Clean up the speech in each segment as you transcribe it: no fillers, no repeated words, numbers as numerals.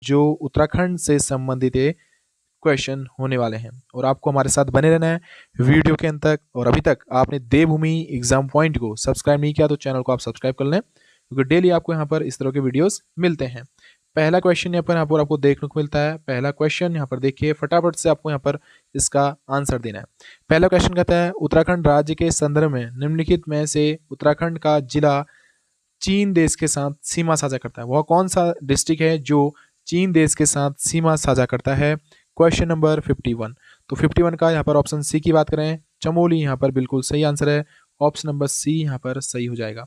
जो उत्तराखंड से संबंधित ये क्वेश्चन होने वाले हैं और आपको हमारे साथ बने रहना है वीडियो के अंत तक। और अभी तक आपने देवभूमि एग्जाम पॉइंट को सब्सक्राइब नहीं किया तो चैनल को आप सब्सक्राइब कर लें, क्योंकि डेली आपको यहाँ पर इस तरह के वीडियोस मिलते हैं। पहला क्वेश्चन यहाँ पर आपको देखने को मिलता है। पहला क्वेश्चन यहाँ पर देखिए, फटाफट से आपको यहाँ पर इसका आंसर देना है। पहला क्वेश्चन कहता है, उत्तराखंड राज्य के संदर्भ में निम्नलिखित में से उत्तराखंड का जिला चीन देश के साथ सीमा साझा करता है। वह कौन सा डिस्ट्रिक्ट है जो चीन देश के साथ सीमा साझा करता है? Question number 51। तो 51 का यहाँ पर ऑप्शन सी की बात करें, चमोली यहाँ पर बिल्कुल सही आंसर है। ऑप्शन नंबर सी यहाँ पर सही हो जाएगा।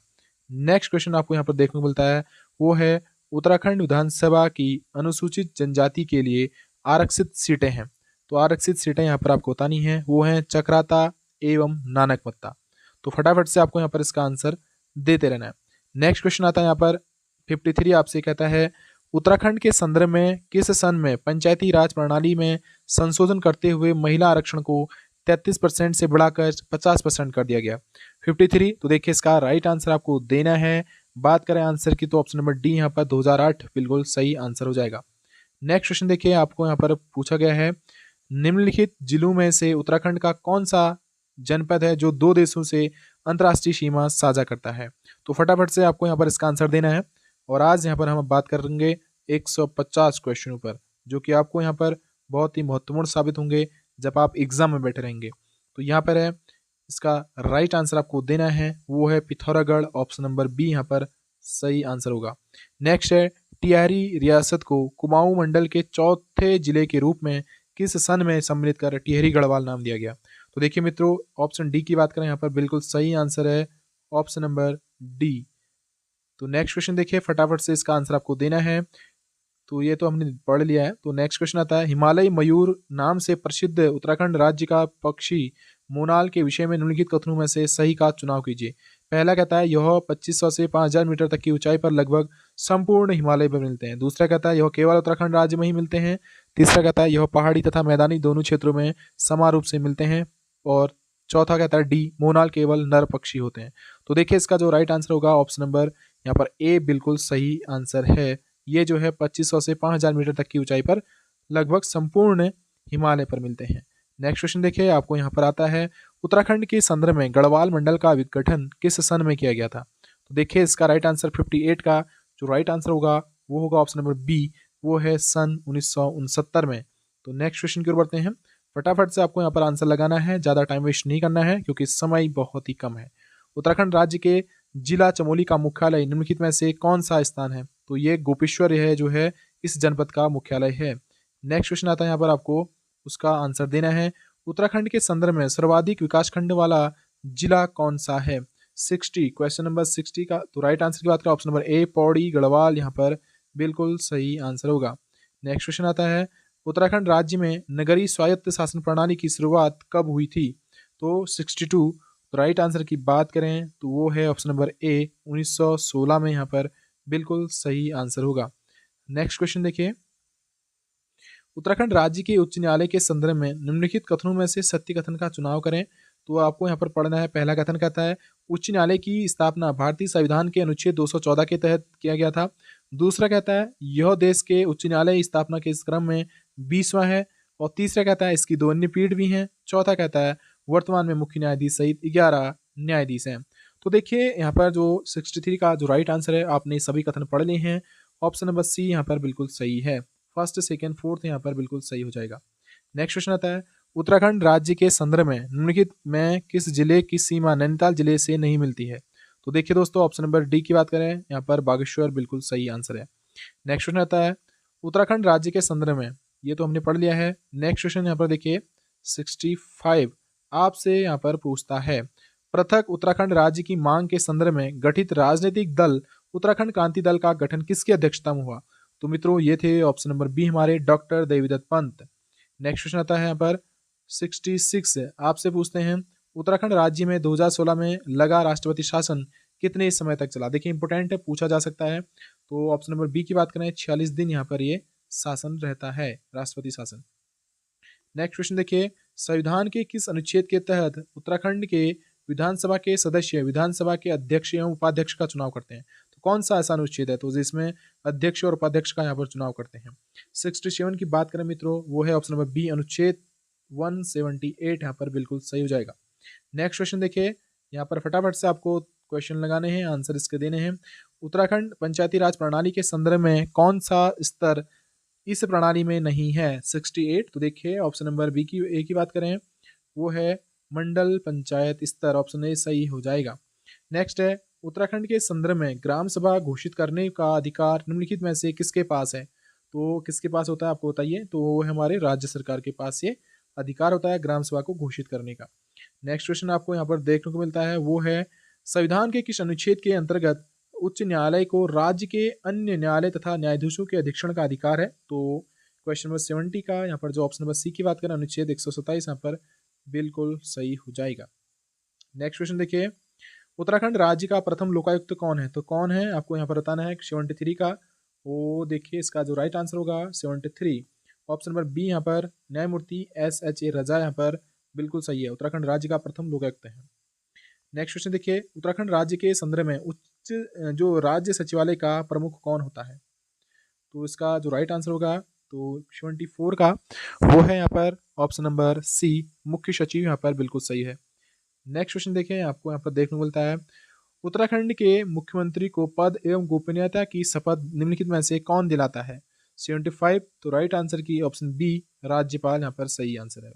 नेक्स्ट क्वेश्चन आपको यहाँ पर देखने को मिलता है, वो है उत्तराखंड विधानसभा की अनुसूचित जनजाति के लिए आरक्षित सीटें हैं। तो आरक्षित सीटें यहाँ पर आपको बतानी है, वो हैं चक्राता एवं नानकमत्ता। तो फटाफट से आपको यहाँ पर इसका आंसर देते रहना है। नेक्स्ट क्वेश्चन आता है यहाँ पर 53, आपसे कहता है, उत्तराखंड के संदर्भ में किस सन में पंचायती राज प्रणाली में संशोधन करते हुए महिला आरक्षण को 33% से बढ़ाकर 50% कर दिया गया? 53। तो देखिए इसका राइट आंसर आपको देना है। बात करें आंसर की तो ऑप्शन नंबर डी यहाँ पर 2008 बिल्कुल सही आंसर हो जाएगा। नेक्स्ट क्वेश्चन देखिए, आपको यहाँ पर पूछा गया है, निम्नलिखित जिलों में से उत्तराखंड का कौन सा जनपद है जो दो देशों से अंतर्राष्ट्रीय सीमा साझा करता है? तो फटाफट से आपको यहाँ पर इसका आंसर देना है। और आज यहाँ पर हम बात करेंगे 150 क्वेश्चनों पर, जो कि आपको यहाँ पर बहुत ही महत्वपूर्ण साबित होंगे जब आप एग्जाम में बैठे रहेंगे। तो यहाँ पर है, इसका राइट आंसर आपको देना है, वो है पिथौरागढ़। ऑप्शन नंबर बी यहाँ पर सही आंसर होगा। नेक्स्ट है, टिहरी रियासत को कुमाऊं मंडल के चौथे जिले के रूप में किस सन में सम्मिलित कर टिहरी गढ़वाल नाम दिया गया? तो देखिए मित्रों, ऑप्शन डी की बात करें यहाँ पर बिल्कुल सही आंसर है, ऑप्शन नंबर डी। तो नेक्स्ट क्वेश्चन देखिए, फटाफट से इसका आंसर आपको देना है। तो ये तो हमने पढ़ लिया है। तो नेक्स्ट क्वेश्चन आता है, हिमालयी मयूर नाम से प्रसिद्ध उत्तराखंड राज्य का पक्षी मोनाल के विषय में निम्नलिखित कथनों में से सही का चुनाव कीजिए। पहला कहता है, यह 2500 से 5000 मीटर तक की ऊंचाई पर लगभग संपूर्ण हिमालय पर मिलते हैं। दूसरा कहता है, यह केवल उत्तराखंड राज्य में ही मिलते हैं। तीसरा कहता है, यह पहाड़ी तथा मैदानी दोनों क्षेत्रों में समान रूप से मिलते हैं। और चौथा कहता है डी, मोनाल केवल नर पक्षी होते हैं। तो देखिए इसका जो राइट आंसर होगा ऑप्शन नंबर यहाँ पर ए बिल्कुल सही आंसर है। ये जो है 2500 से 5000 मीटर तक की ऊंचाई पर लगभग संपूर्ण हिमालय पर मिलते हैं। नेक्स्ट क्वेश्चन देखिए, आपको यहाँ पर आता है, उत्तराखंड के संदर्भ में गढ़वाल मंडल का विघटन किस सन में किया गया था? तो देखिए इसका राइट आंसर 58 का जो राइट आंसर होगा वो होगा ऑप्शन नंबर बी, वो है सन 1969 में। तो नेक्स्ट क्वेश्चन की ओर बढ़ते हैं। फटाफट से आपको यहाँ पर आंसर लगाना है, ज़्यादा टाइम वेस्ट नहीं करना है क्योंकि समय बहुत ही कम है। उत्तराखंड राज्य के जिला चमोली का मुख्यालय निम्नलिखित में से कौन सा स्थान है? तो ये गोपेश्वर है जो है इस जनपद का मुख्यालय है। नेक्स्ट क्वेश्चन आता है, यहाँ पर आपको उसका आंसर देना है, उत्तराखंड के संदर्भ में सर्वाधिक विकासखंड वाला जिला कौन सा है? 60, क्वेश्चन नंबर 60 का तो राइट आंसर की बात करें ऑप्शन नंबर ए, पौड़ी गढ़वाल यहाँ पर बिल्कुल सही आंसर होगा। नेक्स्ट क्वेश्चन आता है, उत्तराखंड राज्य में नगरीय स्वायत्त शासन प्रणाली की शुरुआत कब हुई थी? तो 62। तो राइट आंसर की बात करें तो वो है ऑप्शन नंबर ए, 1916 में यहाँ पर बिल्कुल सही आंसर होगा। नेक्स्ट क्वेश्चन देखिए, उत्तराखंड राज्य के उच्च न्यायालय के संदर्भ में निम्नलिखित कथनों में से सत्य कथन का चुनाव करें। तो आपको यहाँ पर पढ़ना है। पहला कथन कहता है, उच्च न्यायालय की स्थापना भारतीय संविधान के अनुच्छेद 214 के तहत किया गया था। दूसरा कहता है, यह देश के उच्च न्यायालय स्थापना के इस क्रम में 20वां है। और तीसरा कहता है, इसकी 2 अन्य पीठ भी हैं। चौथा कहता है, वर्तमान में मुख्य न्यायाधीश सहित 11 न्यायाधीश हैं। तो देखिए यहाँ पर जो 63 का जो राइट आंसर है, आपने सभी कथन पढ़ लिए हैं। ऑप्शन नंबर सी यहाँ पर बिल्कुल सही है। फर्स्ट, सेकंड, फोर्थ यहाँ पर बिल्कुल सही हो जाएगा। नेक्स्ट क्वेश्चन आता है, उत्तराखंड राज्य के संदर्भ में निम्नलिखित में किस जिले की सीमा नैनीताल जिले से नहीं मिलती है? तो देखिए दोस्तों, ऑप्शन नंबर डी की बात करें यहाँ पर बागेश्वर बिल्कुल सही आंसर है। नेक्स्ट क्वेश्चन आता है, उत्तराखंड राज्य के संदर्भ में, ये तो हमने पढ़ लिया है। नेक्स्ट क्वेश्चन यहाँ पर देखिए 65 आपसे यहाँ पर पूछता है, पृथक उत्तराखंड राज्य की मांग के संदर्भ में गठित राजनीतिक दल उत्तराखंड क्रांति दल का गठन किसकी अध्यक्षता में हुआ? तो मित्रों ये थे ऑप्शन नंबर बी हमारे doctor Devidatt Pant. Next question आता है यहाँ पर 66 आपसे पूछते हैं, उत्तराखंड राज्य में 2016 में लगा राष्ट्रपति शासन कितने समय तक चला? देखिए इंपोर्टेंट है, पूछा जा सकता है। तो ऑप्शन नंबर बी की बात करें 46 दिन यहाँ पर ये शासन रहता है, राष्ट्रपति शासन। नेक्स्ट क्वेश्चन देखिए, संविधान के किस अनुच्छेद के तहत उत्तराखंड के विधानसभा के सदस्य विधानसभा के अध्यक्ष एवं उपाध्यक्ष का चुनाव करते हैं? तो कौन सा ऐसा अनुच्छेद है तो जिसमें अध्यक्ष और उपाध्यक्ष का यहाँ पर चुनाव करते हैं। 67 की बात करें मित्रों, वो है ऑप्शन नंबर बी, अनुच्छेद 178 यहाँ पर बिल्कुल सही हो जाएगा। नेक्स्ट क्वेश्चन देखिए, यहाँ पर फटाफट से आपको क्वेश्चन लगाने हैं, आंसर इसके देने हैं। उत्तराखंड पंचायती राज प्रणाली के संदर्भ में कौन सा स्तर इस प्रणाली में नहीं है? 68। तो देखिए ऑप्शन नंबर बी की ए की बात करें, वो है मंडल पंचायत स्तर, ऑप्शन ए सही हो जाएगा। नेक्स्ट है, उत्तराखंड के संदर्भ में ग्राम सभा घोषित करने का अधिकार निम्नलिखित में से किसके पास है? तो किसके पास होता है आपको बताइए, तो वो है हमारे राज्य सरकार के पास ये अधिकार होता है ग्राम सभा को घोषित करने का। नेक्स्ट क्वेश्चन आपको यहाँ पर देखने को मिलता है, वो है संविधान के किस अनुच्छेद के अंतर्गत उच्च न्यायालय को राज्य के अन्य न्यायालय तथा न्यायाधीशों के अधीक्षण का अधिकार है? तो क्वेश्चन नंबर 70 का यहाँ पर जो ऑप्शन नंबर सी की बात करें, अनुच्छेद 127 यहाँ पर बिल्कुल सही हो जाएगा। नेक्स्ट क्वेश्चन देखिए, उत्तराखंड राज्य का प्रथम लोकायुक्त कौन है? तो कौन है आपको यहाँ पर बताना है 73 का। वो देखिए इसका जो राइट आंसर होगा 73, ऑप्शन नंबर बी यहाँ पर न्यायमूर्ति SHA रजा यहाँ पर बिल्कुल सही है, उत्तराखंड राज्य का प्रथम लोकायुक्त है। नेक्स्ट क्वेश्चन देखिए, उत्तराखंड राज्य के संदर्भ में उच्च जो राज्य सचिवालय का प्रमुख कौन होता है? तो इसका जो राइट आंसर होगा तो 74 का वो है यहाँ पर ऑप्शन नंबर सी, मुख्य सचिव यहाँ पर बिल्कुल सही है। नेक्स्ट क्वेश्चन देखें, आपको यहाँ पर देखने को मिलता है, उत्तराखंड के मुख्यमंत्री को पद एवं गोपनीयता की शपथ निम्नलिखित में से कौन दिलाता है? 75। तो राइट आंसर की ऑप्शन बी, राज्यपाल यहाँ पर सही आंसर है।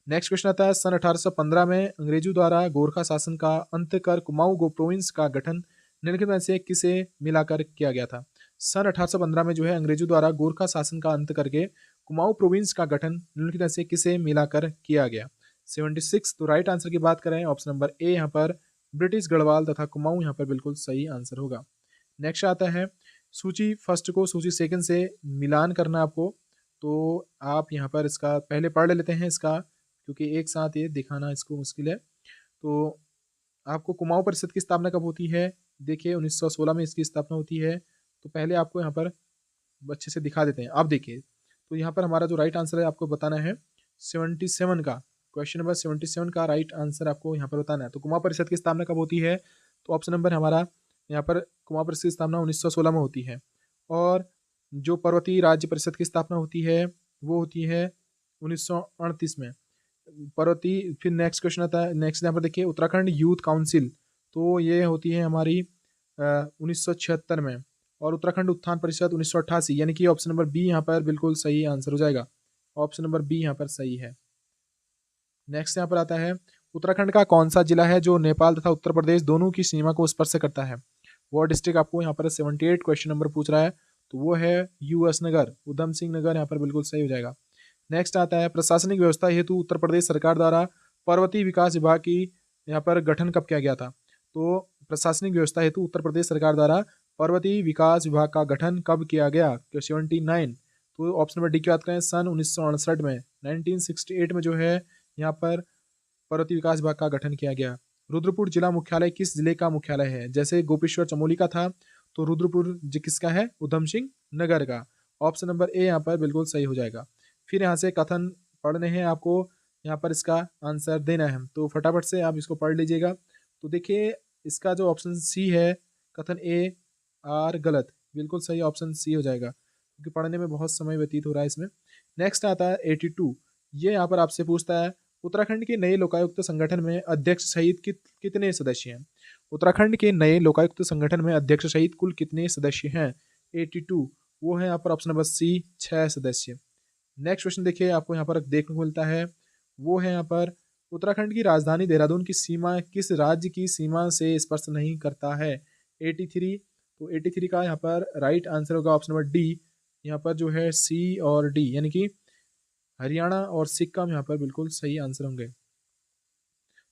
नेक्स्ट क्वेश्चन आता है, सन 1815 में अंग्रेजों द्वारा गोरखा शासन का अंत कर कुमाऊं गो प्रोविंस का गठन निम्नलिखित में से किसे मिलाकर किया गया था? सन 1815 में जो है अंग्रेजों द्वारा गोरखा शासन का अंत करके कुमाऊं प्रोविंस का गठन निम्नलिखित में से किसे मिलाकर किया गया? 76। तो राइट आंसर की बात करें, ऑप्शन नंबर ए यहाँ पर ब्रिटिश गढ़वाल तथा कुमाऊं यहाँ पर बिल्कुल सही आंसर होगा। नेक्स्ट आता है, सूची फर्स्ट को सूची सेकंड से मिलान करना आपको, तो आप यहाँ पर इसका पहले पढ़ लेते हैं इसका, क्योंकि एक साथ ये दिखाना इसको मुश्किल है। तो आपको कुमाऊं परिषद की स्थापना कब होती है? देखिए 1916 में इसकी स्थापना होती है। तो पहले आपको यहाँ पर अच्छे से दिखा देते हैं। अब देखिए, तो यहाँ पर हमारा जो राइट आंसर है आपको बताना है 77 का, क्वेश्चन नंबर 77 का राइट आंसर आपको यहाँ पर बताना है। तो कुमाऊं परिषद की स्थापना कब होती है? तो ऑप्शन नंबर हमारा यहाँ पर कुमाऊं परिषद की स्थापना 1916 में होती है, और जो पर्वतीय राज्य परिषद की स्थापना होती है वो होती है 1938 में पर्वतीय। फिर नेक्स्ट क्वेश्चन आता है, नेक्स्ट यहाँ पर देखिए, उत्तराखंड यूथ काउंसिल, तो ये होती है हमारी 1976 में, और उत्तराखंड उत्थान परिषद 1988, यानी कि ऑप्शन नंबर बी यहाँ पर बिल्कुल सही आंसर हो जाएगा, ऑप्शन नंबर बी यहाँ पर सही है। नेक्स्ट यहाँ पर आता है, उत्तराखंड का कौन सा जिला है जो नेपाल तथा उत्तर प्रदेश दोनों की सीमा को स्पर्श करता है? वो डिस्ट्रिक्ट आपको यहाँ पर 78 क्वेश्चन नंबर पूछ रहा है, तो वो है US नगर, उधम सिंह नगर यहाँ पर बिल्कुल सही हो जाएगा। नेक्स्ट आता है, प्रशासनिक व्यवस्था हेतु उत्तर प्रदेश सरकार द्वारा पर्वतीय विकास विभाग की यहाँ पर गठन कब किया गया था? तो प्रशासनिक व्यवस्था हेतु उत्तर प्रदेश सरकार द्वारा पर्वतीय विकास विभाग का गठन कब किया गया? 79। तो ऑप्शन नंबर डी की बात करें, सन 1968 में, 1968 में जो है यहाँ पर पर्वतीय विकास विभाग का गठन किया गया। रुद्रपुर जिला मुख्यालय किस जिले का मुख्यालय है? जैसे गोपेश्वर चमोली का था, तो रुद्रपुर किसका है? उधम सिंह नगर का, ऑप्शन नंबर ए यहाँ पर बिल्कुल सही हो जाएगा। फिर यहाँ से कथन पढ़ने हैं आपको, यहाँ पर इसका आंसर देना है, तो फटाफट से आप इसको पढ़ लीजिएगा। तो देखिए इसका जो ऑप्शन सी है, कथन ए आर गलत, बिल्कुल सही ऑप्शन सी हो जाएगा, क्योंकि पढ़ने में बहुत समय व्यतीत हो रहा है इसमें। नेक्स्ट आता है 82, ये यहाँ पर आपसे पूछता है, उत्तराखंड के नए लोकायुक्त संगठन में अध्यक्ष सहित कितने सदस्य हैं? उत्तराखंड के नए लोकायुक्त संगठन में अध्यक्ष सहित कुल कितने सदस्य हैं? 82, वो है यहाँ पर ऑप्शन नंबर सी, 6 सदस्य। नेक्स्ट क्वेश्चन देखिए, आपको यहाँ पर देखने को मिलता है, वो है यहाँ पर, उत्तराखंड की राजधानी देहरादून की सीमा किस राज्य की सीमा से स्पर्श नहीं करता है? 83। तो 83 का यहाँ पर राइट आंसर होगा ऑप्शन नंबर डी, यहाँ पर जो है सी और डी, यानी कि हरियाणा और सिक्किम यहाँ पर बिल्कुल सही आंसर होंगे।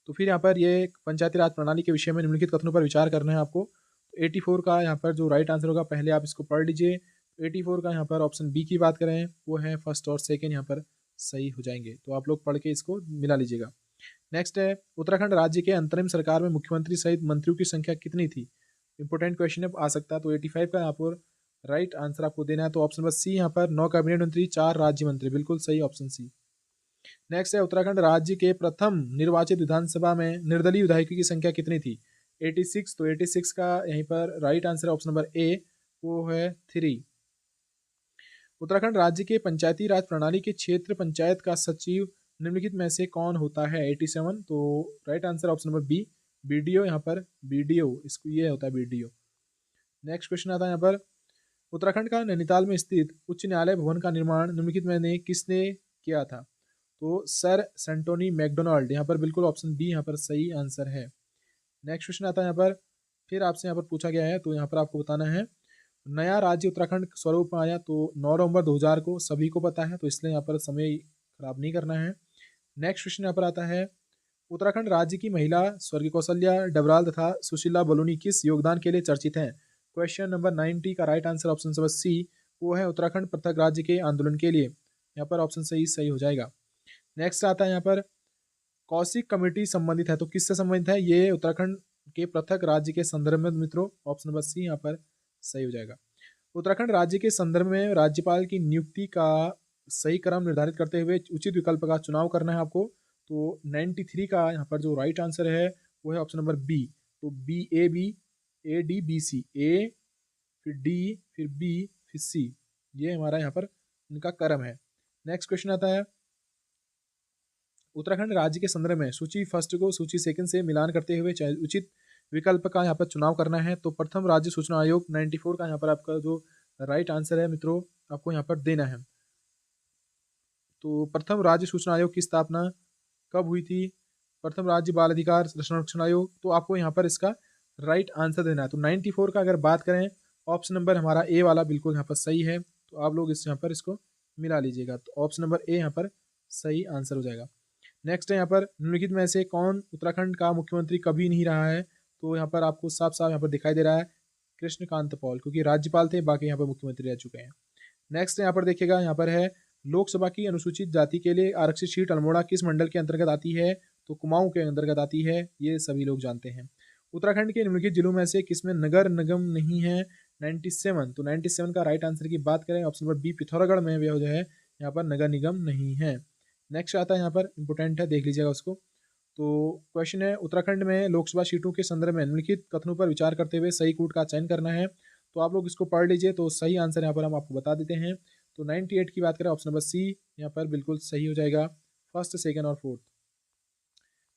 तो फिर यहाँ पर ये पंचायती राज प्रणाली के विषय में निम्नलिखित कथनों पर विचार करना है आपको। 84 का यहाँ पर जो राइट आंसर होगा, पहले आप इसको पढ़ लीजिए। 84 का यहाँ पर ऑप्शन बी की बात करें, वो है फर्स्ट और सेकेंड यहाँ पर सही हो जाएंगे, तो आप लोग पढ़ के इसको मिला लीजिएगा। नेक्स्ट है, उत्तराखंड राज्य के अंतरिम सरकार में मुख्यमंत्री सहित मंत्रियों की संख्या कितनी थी? इंपोर्टेंट क्वेश्चन है, आ सकता है। तो 85 का यहाँ पर राइट आंसर आपको देना है, तो ऑप्शन नंबर सी यहाँ पर 9 कैबिनेट मंत्री, 4 राज्य मंत्री, बिल्कुल सही ऑप्शन सी। नेक्स्ट है, उत्तराखंड राज्य के प्रथम निर्वाचित विधानसभा में निर्दलीय विधायकों की संख्या कितनी थी? 86, तो 86 का यहीं पर राइट आंसर ऑप्शन नंबर ए वो है 3। उत्तराखंड राज्य के पंचायती राज प्रणाली के क्षेत्र पंचायत का सचिव निम्नलिखित में से कौन होता है? 87, तो right answer option number B BDO, यहाँ पर बीडीओ इसको ये होता है बीडीओ। नेक्स्ट क्वेश्चन आता है यहाँ पर, उत्तराखंड का नैनीताल में स्थित उच्च न्यायालय भवन का निर्माण निम्नलिखित में ने किसने किया था? तो सर सेंटोनी मैकडोनाल्ड, यहाँ पर बिल्कुल ऑप्शन बी यहाँ पर सही आंसर है। नेक्स्ट क्वेश्चन आता है यहाँ पर, फिर आपसे यहाँ पर पूछा गया है, तो यहाँ पर आपको बताना है नया राज्य उत्तराखंड स्वरूप में आया, तो 9 नवंबर 2000 को, सभी को पता है, तो इसलिए यहाँ पर समय खराब नहीं करना है। नेक्स्ट क्वेश्चन यहाँ पर आता है, उत्तराखंड राज्य की महिला स्वर्गीय कौशल्या डबराल तथा सुशीला बलूनी किस योगदान के लिए चर्चित हैं? क्वेश्चन नंबर 90 का right answer option number C वो है उत्तराखंड पृथक राज्य के आंदोलन के लिए, यहाँ पर ऑप्शन सही हो जाएगा। नेक्स्ट आता है यहाँ पर, कौशिक कमेटी संबंधित है, तो किससे संबंधित है? ये उत्तराखंड के पृथक राज्य के संदर्भ में मित्रों, ऑप्शन नंबर सी यहाँ पर सही हो जाएगा। उत्तराखंड राज्य के संदर्भ में राज्यपाल की नियुक्ति का सही क्रम निर्धारित करते हुए उचित विकल्प का चुनाव करना है आपको। तो 93 का यहाँ पर जो राइट आंसर है वो है ऑप्शन नंबर बी, तो BAB ADBC, ए फिर डी फिर बी फिर सी, ये हमारा यहाँ पर इनका क्रम है। नेक्स्ट क्वेश्चन आता है, उत्तराखंड राज्य के संदर्भ में सूची फर्स्ट को सूची सेकंड से मिलान करते हुए उचित विकल्प का यहाँ पर चुनाव करना है। तो प्रथम राज्य सूचना आयोग 94 का यहाँ पर आपका जो राइट आंसर है मित्रों आपको यहाँ पर देना है। तो प्रथम राज्य सूचना आयोग की स्थापना कब हुई थी? प्रथम राज्य बाल अधिकार संरक्षण आयोग, तो आपको यहाँ पर इसका राइट आंसर देना है। तो 94 का अगर बात करें, ऑप्शन नंबर हमारा ए वाला बिल्कुल यहाँ पर सही है, तो आप लोग इस यहाँ पर इसको मिला लीजिएगा, तो ऑप्शन नंबर ए यहाँ पर सही आंसर हो जाएगा। नेक्स्ट है यहाँ पर, निम्नलिखित में से कौन उत्तराखंड का मुख्यमंत्री कभी नहीं रहा है? तो यहाँ पर आपको साफ साफ यहाँ पर दिखाई दे रहा है कृष्णकांत पॉल, क्योंकि राज्यपाल थे, बाकी यहाँ पर मुख्यमंत्री रह चुके हैं। नेक्स्ट यहाँ पर देखिएगा, यहाँ पर है लोकसभा की अनुसूचित जाति के लिए आरक्षित सीट अल्मोड़ा किस मंडल के अंतर्गत आती है? तो कुमाऊं के अंतर्गत आती है, ये सभी लोग जानते हैं। उत्तराखंड के निम्नलिखित जिलों में से किसमें नगर निगम नहीं है? 97, तो 97 का राइट आंसर की बात करें, ऑप्शन नंबर बी पिथौरागढ़ में जो है यहाँ पर नगर निगम नहीं है। नेक्स्ट आता है यहाँ पर, इंपोर्टेंट है, देख लीजिएगा उसको। तो क्वेश्चन है, उत्तराखंड में लोकसभा सीटों के संदर्भ में निम्नलिखित कथनों पर विचार करते हुए सही कूट का चयन करना है। तो आप लोग इसको पढ़ लीजिए, तो सही आंसर यहाँ पर हम आपको बता देते हैं। तो 98 की बात करें, ऑप्शन नंबर सी यहाँ पर बिल्कुल सही हो जाएगा, फर्स्ट सेकंड और फोर्थ।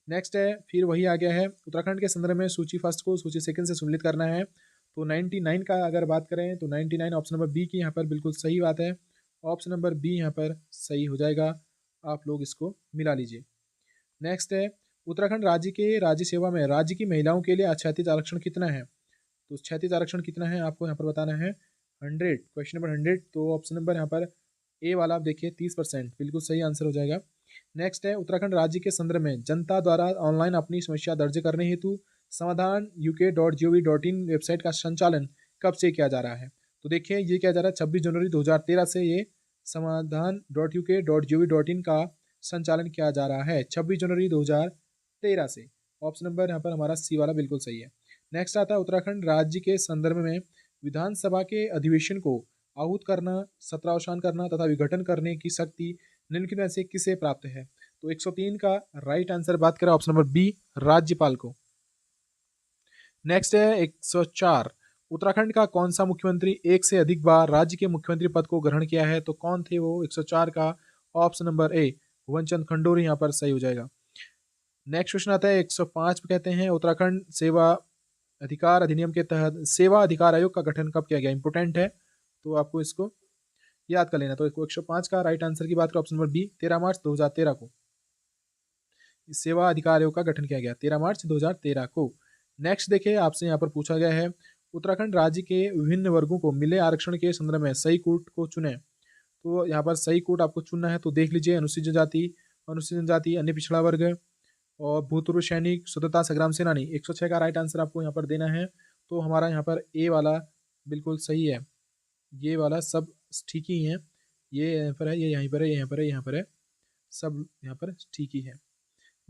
नेक्स्ट है, फिर वही आ गया है, उत्तराखंड के संदर्भ में सूची फर्स्ट को सूची सेकंड से सम्मिलित करना है। तो 99 का अगर बात करें, तो 99 ऑप्शन नंबर बी की यहाँ पर बिल्कुल सही बात है, ऑप्शन नंबर बी यहाँ पर सही हो जाएगा, आप लोग इसको मिला लीजिए। नेक्स्ट है, उत्तराखंड राज्य के राज्य सेवा में राज्य की महिलाओं के लिए क्षैतिज आरक्षण कितना है? तो क्षैतिज आरक्षण कितना है आपको यहाँ पर बताना है, 100, क्वेश्चन नंबर 100, तो ऑप्शन नंबर यहाँ पर ए वाला आप देखिए 30%, बिल्कुल सही आंसर हो जाएगा। नेक्स्ट है, उत्तराखंड राज्य के संदर्भ में जनता द्वारा ऑनलाइन अपनी समस्या दर्ज करने हेतु समाधान uk.gov.in वेबसाइट का संचालन कब से किया जा रहा है? तो देखिए ये किया जा रहा है 26 जनवरी 2013 से ये समाधान .uk.gov.in का संचालन किया जा रहा है, 26 जनवरी 2013 से। ऑप्शन नंबर यहाँ पर हमारा सी वाला बिल्कुल सही है। नेक्स्ट आता है, उत्तराखंड राज्य के संदर्भ में विधानसभा के अधिवेशन को आहूत करना, सत्रावसान करना तथा विघटन करने की शक्ति निम्नलिखित में से किसे प्राप्त है? तो 103 का राइट आंसर बात करें, ऑप्शन नंबर बी राज्यपाल को। नेक्स्ट है 104, उत्तराखंड का कौन सा मुख्यमंत्री एक से अधिक बार राज्य के मुख्यमंत्री पद को ग्रहण किया है? तो कौन थे वो? 104 का ऑप्शन नंबर ए भुवनचंद खंडूरी यहाँ पर सही हो जाएगा। नेक्स्ट क्वेश्चन आता है 105 पे, कहते हैं उत्तराखंड सेवा अधिकार अधिनियम के तहत सेवा अधिकार आयोग का गठन कब किया गया? इंपोर्टेंट है, तो आपको इसको याद कर लेना। तो 105 का राइट आंसर की बात करें, ऑप्शन नंबर बी 13 मार्च 2013 को सेवा अधिकार आयोग का गठन किया गया, 13 मार्च 2013 को। नेक्स्ट देखिए, आपसे यहाँ पर पूछा गया है, उत्तराखंड राज्य के विभिन्न वर्गों को मिले आरक्षण के संदर्भ में सही कूट को चुने। तो यहाँ पर सही कूट आपको चुनना है, तो देख लीजिए, अनुसूचित जाति, अनुसूचित जाति, अन्य पिछड़ा वर्ग और भूतपूर्व सैनिक, स्वतंत्रता संग्राम सेनानी। 106 का राइट आंसर आपको यहाँ पर देना है। तो हमारा यहाँ पर ए वाला बिल्कुल सही है, ये वाला सब ठीक ही है, ये यहाँ पर है, ये यहीं पर है, यहाँ पर है, यहाँ पर है, सब यहाँ पर ठीक ही है।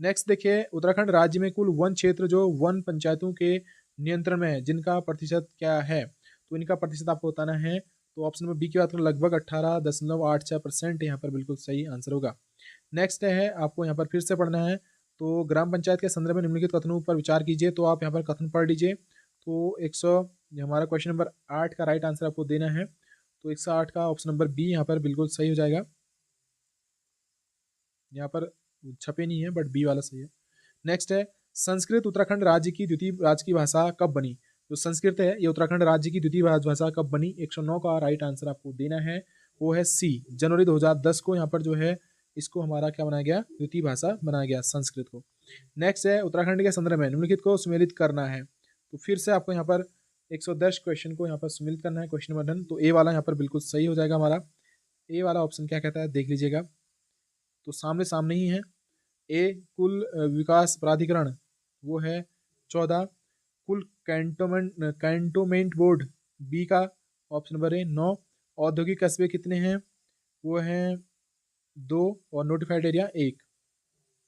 नेक्स्ट देखिए, उत्तराखंड राज्य में कुल वन क्षेत्र जो वन पंचायतों के नियंत्रण में है, जिनका प्रतिशत क्या है? तो इनका प्रतिशत आपको बताना है। तो ऑप्शन नंबर बी की बात करें, लगभग 18.86% यहाँ पर बिल्कुल सही आंसर होगा। नेक्स्ट है, आपको यहाँ पर फिर से पढ़ना है। तो ग्राम पंचायत के संदर्भ में निम्नलिखित कथनों पर विचार कीजिए। तो आप यहाँ पर कथन पढ़ लीजिए। तो 100 हमारा क्वेश्चन नंबर 8 का राइट आंसर आपको देना है। तो 108 का ऑप्शन नंबर बी यहाँ पर बिल्कुल सही हो जाएगा। यहाँ पर छपे नहीं है बट बी वाला सही है। नेक्स्ट है, संस्कृत उत्तराखंड राज्य की द्वितीय राजकीय भाषा कब बनी? जो संस्कृत है ये उत्तराखंड राज्य की द्वितीय भाषा कब बनी? 109 का राइट आंसर आपको देना है, वो है सी, जनवरी 2010 को यहाँ पर जो है इसको हमारा क्या बनाया गया? द्वितीय भाषा बनाया गया संस्कृत को। नेक्स्ट है, उत्तराखंड के संदर्भ में निम्नलिखित को सुमेलित करना है। तो फिर से आपको यहाँ पर 110 क्वेश्चन को यहाँ पर सुमेलित करना है, क्वेश्चन नंबर 10। तो ए वाला यहाँ पर बिल्कुल सही हो जाएगा हमारा। ए वाला ऑप्शन क्या कहता है देख लीजिएगा। तो सामने सामने ही है। ए कुल विकास प्राधिकरण वो है 14, कुल कैंटोमेंट बोर्ड बी का ऑप्शन नंबर ए 9, औद्योगिक कस्बे कितने हैं? वो हैं 2 और नोटिफाइड एरिया 1।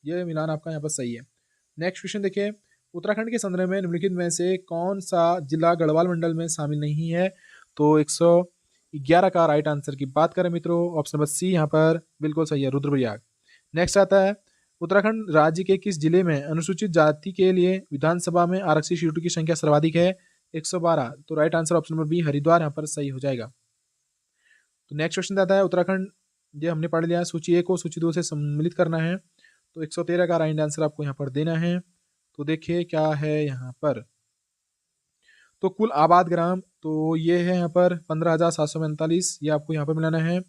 ये मिलान आपका यहाँ पर सही है। नेक्स्ट क्वेश्चन देखिए, उत्तराखंड के संदर्भ में निम्नलिखित में से कौन सा जिला गढ़वाल मंडल में शामिल नहीं है? तो 111 का राइट आंसर की बात करें मित्रों, ऑप्शन नंबर सी यहाँ पर बिल्कुल सही है, रुद्रप्रयाग। नेक्स्ट आता है, उत्तराखंड राज्य के किस जिले में अनुसूचित जाति के लिए विधानसभा में आरक्षित सीटों की संख्या सर्वाधिक है? 112। तो right answer option number B Haridwar यहाँ पर सही हो जाएगा। तो नेक्स्ट क्वेश्चन आता है, उत्तराखंड ये हमने पढ़ लिया, सूची 1 को सूची 2 से सम्मिलित करना है। तो 113 का राइट आंसर आपको यहाँ पर देना है। तो देखिए क्या है यहाँ पर, तो कुल आबाद ग्राम तो ये है यहाँ पर 15,745, ये आपको यहाँ पर मिलाना है।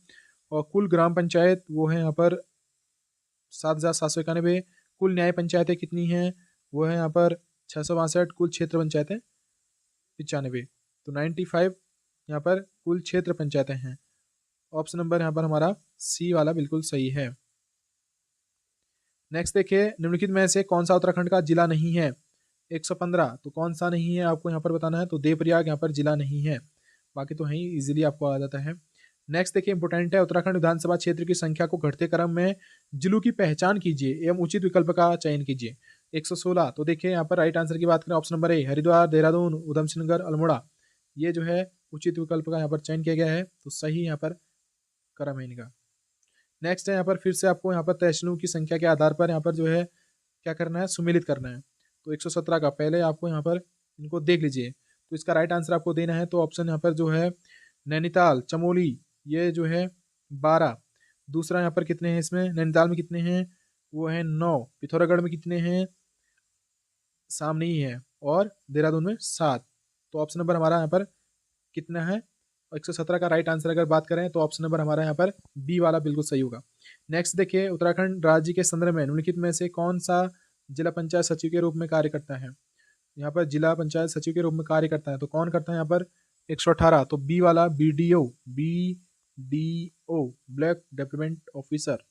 और कुल ग्राम पंचायत वो है यहाँ पर 7,791। कुल न्याय पंचायतें कितनी हैं? वो है यहाँ पर 662। कुल क्षेत्र पंचायतें 95। तो 95 यहाँ पर कुल क्षेत्र पंचायतें हैं। ऑप्शन नंबर यहाँ पर हमारा सी वाला बिल्कुल सही है। नेक्स्ट देखिए, निम्नलिखित में से कौन सा उत्तराखंड का जिला नहीं है? 115। तो कौन सा नहीं है आपको यहाँ पर बताना है। तो देवप्रयाग यहाँ पर जिला नहीं है, बाकी तो है ही, इजीली आपको आ जाता है। नेक्स्ट देखिए इंपोर्टेंट है, उत्तराखंड विधानसभा क्षेत्र की संख्या को घटते क्रम में जिलों की पहचान कीजिए एवं उचित विकल्प का चयन कीजिए। 116। तो देखिए यहाँ पर राइट आंसर की बात करें, option number A Haridwar, Dehradun, Udham Singh Nagar, Almora, ये जो है उचित विकल्प का यहाँ पर चयन किया गया है। तो सही यहाँ पर क्रम है इनका। नेक्स्ट है यहाँ पर फिर से आपको यहाँ पर तहसीलों की संख्या के आधार पर यहाँ पर जो है क्या करना है? सुमेलित करना है। तो 117 का पहले आपको यहाँ पर इनको देख लीजिए। तो इसका राइट आंसर आपको देना है। तो ऑप्शन यहाँ पर जो है नैनीताल, चमोली, ये जो है 12। दूसरा यहाँ पर कितने हैं इसमें? नैनीताल में कितने हैं? वो है 9। पिथौरागढ़ में कितने हैं? सामने ही है। और देहरादून में 7। तो ऑप्शन नंबर हमारा यहाँ पर कितना है? 117 का राइट आंसर अगर बात करें तो ऑप्शन नंबर हमारा यहाँ पर बी वाला बिल्कुल सही होगा। नेक्स्ट देखिए, उत्तराखंड राज्य के संदर्भ में निम्नलिखित में से कौन सा जिला पंचायत सचिव के रूप में कार्य करता है? यहाँ पर जिला पंचायत सचिव के रूप में कार्य करता है। तो कौन करता है यहाँ पर? 118। तो बी वाला BDO, BDO block development officer.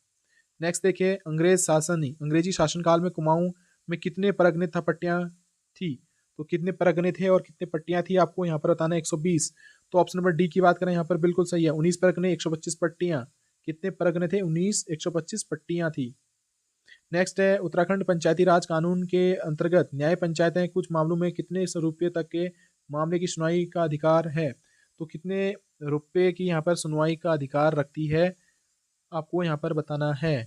Next देखिए, अंग्रेजी शासनकाल में कुमाऊं में कितने परगने था पट्टियां थी? तो कितने परगने थे और कितने पट्टियां थी आपको यहाँ पर बताना है। 120। तो ऑप्शन नंबर डी की बात करें यहाँ पर बिल्कुल सही है, 19 परगने 125 पट्टियां। कितने परगने थे? 19, 125 पट्टियां थी। नेक्स्ट है, उत्तराखंड पंचायती राज कानून के अंतर्गत न्याय पंचायतें कुछ मामलों में कितने रुपये तक के मामले की सुनवाई का अधिकार है? तो कितने रुपये की यहाँ पर सुनवाई का अधिकार रखती है आपको यहाँ पर बताना है।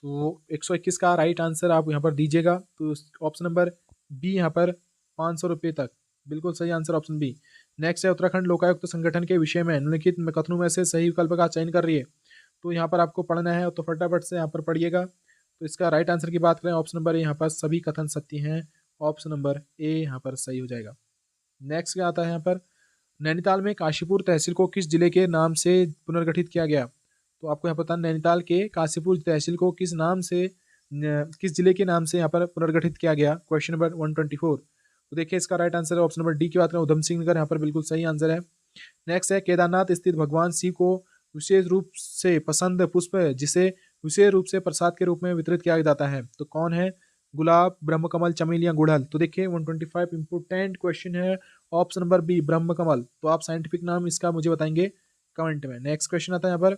तो 121 का राइट आंसर आप यहाँ पर दीजिएगा। तो ऑप्शन नंबर बी यहाँ पर 500 रुपये तक, बिल्कुल सही आंसर ऑप्शन बी। नेक्स्ट है, उत्तराखंड लोकायुक्त संगठन के विषय में निम्नलिखित कथनों में से सही विकल्प का चयन कर रही है। तो यहाँ पर आपको पढ़ना है, तो फटाफट से यहाँ पर पढ़िएगा। तो इसका राइट आंसर की बात करें, ऑप्शन नंबर ए यहाँ पर सभी कथन सत्य हैं, ऑप्शन नंबर ए यहाँ पर सही हो जाएगा। नेक्स्ट क्या आता है यहाँ पर, नैनीताल में काशीपुर तहसील को किस जिले के नाम से पुनर्गठित किया गया? तो आपको यहाँ पता, नैनीताल के काशीपुर तहसील को किस जिले के नाम से यहाँ पर पुनर्गठित किया गया? Question number 124। तो देखिए इसका राइट आंसर है ऑप्शन नंबर डी की बात करें, उधमसिंह नगर, यहाँ पर बिल्कुल सही आंसर है। नेक्स्ट है, केदारनाथ स्थित भगवान शिव को विशेष रूप से पसंद पुष्प जिसे विशेष रूप से प्रसाद के रूप में वितरित किया जाता है, तो कौन है? गुलाब, ब्रह्मकमल, चमेली या गुड़हल। तो देखिए 125 इंपोर्टेंट क्वेश्चन है, ऑप्शन नंबर बी ब्रह्मकमल। तो आप साइंटिफिक नाम इसका मुझे बताएंगे कमेंट में। नेक्स्ट क्वेश्चन आता है यहाँ पर,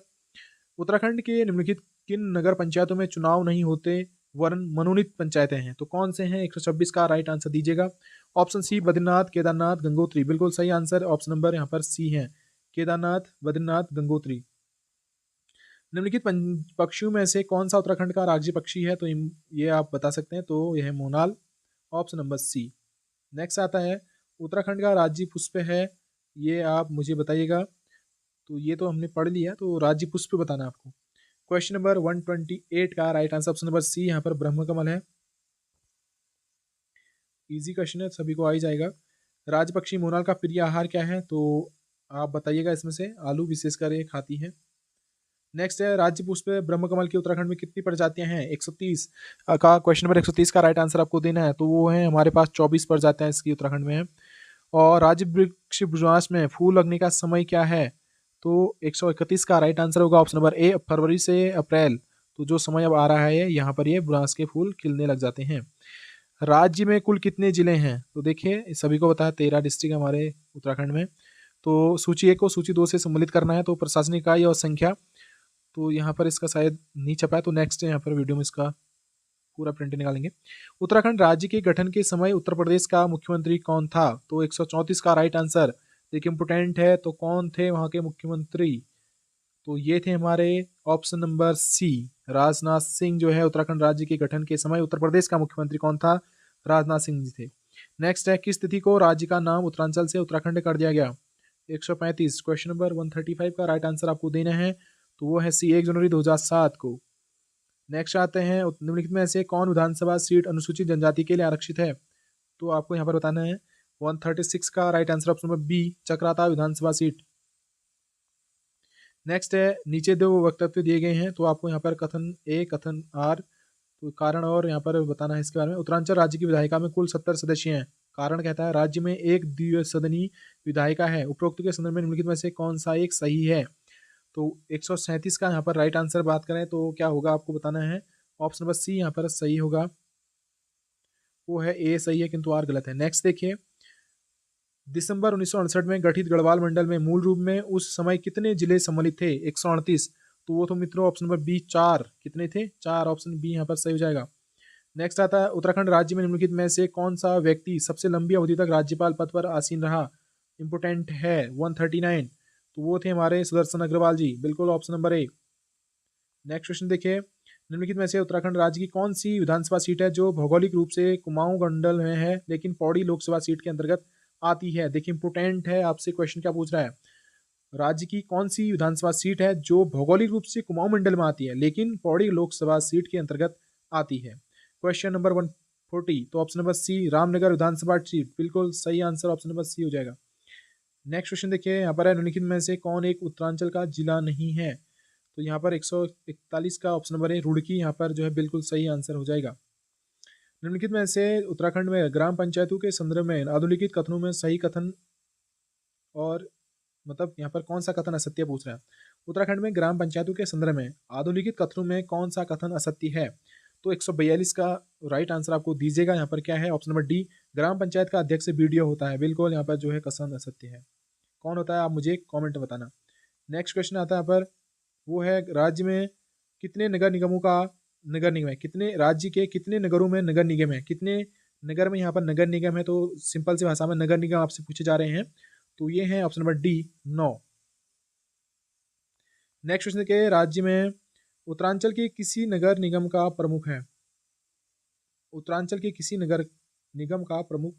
उत्तराखंड के निम्नलिखित किन नगर पंचायतों में चुनाव नहीं होते वरन मनोनीत पंचायतें हैं? तो कौन से हैं? 126 का राइट आंसर दीजिएगा। ऑप्शन सी बद्रीनाथ, केदारनाथ, गंगोत्री, बिल्कुल सही आंसर ऑप्शन नंबर यहाँ पर सी है, केदारनाथ, बद्रीनाथ, गंगोत्री। निम्नलिखित पक्षियों में से कौन सा उत्तराखंड का राज्य पक्षी है? तो ये आप बता सकते हैं, तो यह है मोनाल, ऑप्शन नंबर सी। नेक्स्ट आता है उत्तराखंड का राज्य पुष्प है, ये आप मुझे बताइएगा। तो ये तो हमने पढ़ लिया, तो राज्य पुष्प बताना आपको। क्वेश्चन नंबर 128 का right answer option number C, यहाँ पर ब्रह्म कमल है। इजी क्वेश्चन है, सभी को आ ही जाएगा। राज्य पक्षी मोनाल का प्रिय आहार क्या है? तो आप बताइएगा इसमें से, आलू विशेषकर ये खाती है। नेक्स्ट है राज्य पुष्प ब्रह्म कमल की उत्तराखंड में कितनी प्रजातियां हैं? 130 का क्वेश्चन नंबर 130 का राइट आंसर आपको देना है। तो वो है हमारे पास 24 प्रजातियां इसकी उत्तराखंड में है। और राज्य वृक्ष बुरांश में फूल लगने का समय क्या है? तो 131 का राइट आंसर होगा ऑप्शन नंबर ए, फरवरी से अप्रैल। तो जो समय अब आ रहा है यहाँ पर ये बुरांश के फूल खिलने लग जाते हैं। राज्य में कुल कितने जिले हैं? तो देखिए सभी को पता है 13 डिस्ट्रिक्ट हमारे उत्तराखंड में। तो सूची 1 को सूची 2 से सम्मिलित करना है, तो प्रशासनिक इकाई और संख्या, तो यहाँ पर इसका शायद नहीं छपा है, तो नेक्स्ट यहाँ पर वीडियो में इसका पूरा प्रिंट निकालेंगे। उत्तराखंड राज्य के गठन के समय उत्तर प्रदेश का मुख्यमंत्री कौन था? तो 134 का राइट आंसर, देखिए इंपोर्टेंट है, तो कौन थे वहाँ के मुख्यमंत्री? तो ये थे हमारे option number C, Rajnath Singh जो है उत्तराखंड राज्य के गठन के समय उत्तर प्रदेश का मुख्यमंत्री कौन था? राजनाथ सिंह जी थे। नेक्स्ट है किस तिथि को राज्य का नाम उत्तरांचल से उत्तराखंड कर दिया गया? 135 क्वेश्चन नंबर 135 का राइट आंसर आपको देना है, तो वो है सी, 1 जनवरी 2007 को। नेक्स्ट आते हैं निम्नलिखित में से कौन विधानसभा सीट अनुसूचित जनजाति के लिए आरक्षित है? तो आपको यहाँ पर बताना है 136 का right answer option number B, Chakrata विधानसभा सीट। नेक्स्ट है नीचे दो वक्तव्य दिए गए हैं, तो आपको यहाँ पर कथन ए कथन आर, तो कारण और यहाँ पर बताना है इसके बारे में। उत्तरांचल राज्य की विधायिका में कुल 70 सदस्य हैं। कारण कहता है राज्य में एक द्विसदनीय विधायिका है। उपरोक्त के संदर्भ में निम्नलिखित में से कौन सा एक सही है? तो 137 का यहाँ पर राइट आंसर बात करें तो क्या होगा आपको बताना है। ऑप्शन नंबर सी यहाँ पर सही होगा, वो है ए सही है किंतु आर गलत है। नेक्स्ट देखिए, दिसंबर 1968 में गठित गढ़वाल मंडल में मूल रूप में उस समय कितने जिले सम्मिलित थे? 138। तो वो तो मित्रों ऑप्शन नंबर बी 4, कितने थे? 4, ऑप्शन बी यहाँ पर सही हो जाएगा। नेक्स्ट आता है उत्तराखंड राज्य में निम्नलिखित में से कौन सा व्यक्ति सबसे लंबी अवधि तक राज्यपाल पद पर आसीन रहा? इंपोर्टेंट है 139, तो वो थे हमारे सुदर्शन अग्रवाल जी, बिल्कुल ऑप्शन नंबर ए। नेक्स्ट क्वेश्चन देखिए, निम्नलिखित में से उत्तराखंड राज्य की कौन सी विधानसभा सीट है जो भौगोलिक रूप से कुमाऊं मंडल में है लेकिन पौड़ी लोकसभा सीट के अंतर्गत आती है? देखिए इंपोर्टेंट है, आपसे क्वेश्चन क्या पूछ रहा है, राज्य की कौन सी विधानसभा सीट है जो भौगोलिक रूप से कुमाऊं मंडल में आती है लेकिन पौड़ी लोकसभा सीट के अंतर्गत आती है? क्वेश्चन नंबर 140, तो ऑप्शन नंबर सी रामनगर विधानसभा सीट, बिल्कुल सही आंसर ऑप्शन नंबर सी हो जाएगा। नेक्स्ट क्वेश्चन देखिए, यहाँ पर है निम्नलिखित में से कौन एक उत्तरांचल का जिला नहीं है? तो यहाँ पर 141 का ऑप्शन नंबर है रुड़की, यहाँ पर जो है बिल्कुल सही आंसर हो जाएगा। निम्नलिखित में से उत्तराखंड में ग्राम पंचायतों के संदर्भ में अधोलिखित कथनों में सही कथन और मतलब यहाँ पर कौन सा कथन असत्य पूछ रहा है? उत्तराखंड में ग्राम पंचायतों के संदर्भ में अधोलिखित कथनों में कौन सा कथन असत्य है? तो 142 का राइट आंसर आपको दीजिएगा, यहाँ पर क्या है? ऑप्शन नंबर डी, ग्राम पंचायत का अध्यक्ष वीडियो होता है, बिल्कुल यहाँ पर जो है कथन असत्य है। कौन होता है आप मुझे कॉमेंट में बताना। नेक्स्ट क्वेश्चन आता है यहाँ पर, वो है राज्य में कितने नगर निगमों का नगर निगम है? कितने राज्य के कितने नगरों में नगर निगम है? कितने नगर में यहाँ पर नगर निगम है? तो सिंपल सी भाषा में नगर निगम आपसे पूछे जा रहे हैं, तो ये है option number D 9। Next question के राज्य में उत्तरांचल के किसी नगर निगम का प्रमुख है? उत्तरांचल के किसी नगर निगम का प्रमुख